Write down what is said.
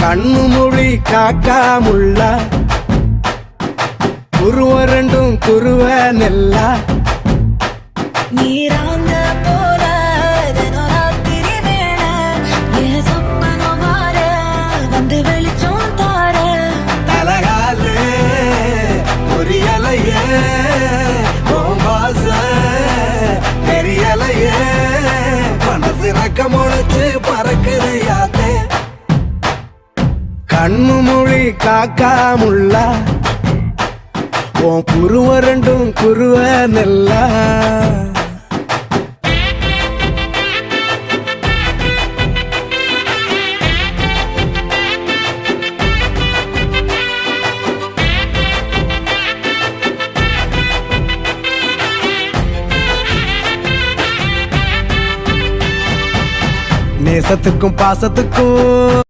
கண்ணு மொழி காக்காமுள்ள குருவ ரெண்டும் குருவ நெல்லா நீராங்க போல தினராத்திரி வேளை என் சொப்பனம் மாற வந்து வெளிச்சம் தார தலகாலே பொரியலையே ஓம்பாச பெரியலையே மனசு ரக்க முளைச்சு பறக்குது யாத்தே கண்ணு மொழி காக்காமுள்ள உன் குருவ ரெண்டும் குருவ நெல்லா நேசத்துக்கும் பாசத்துக்கும்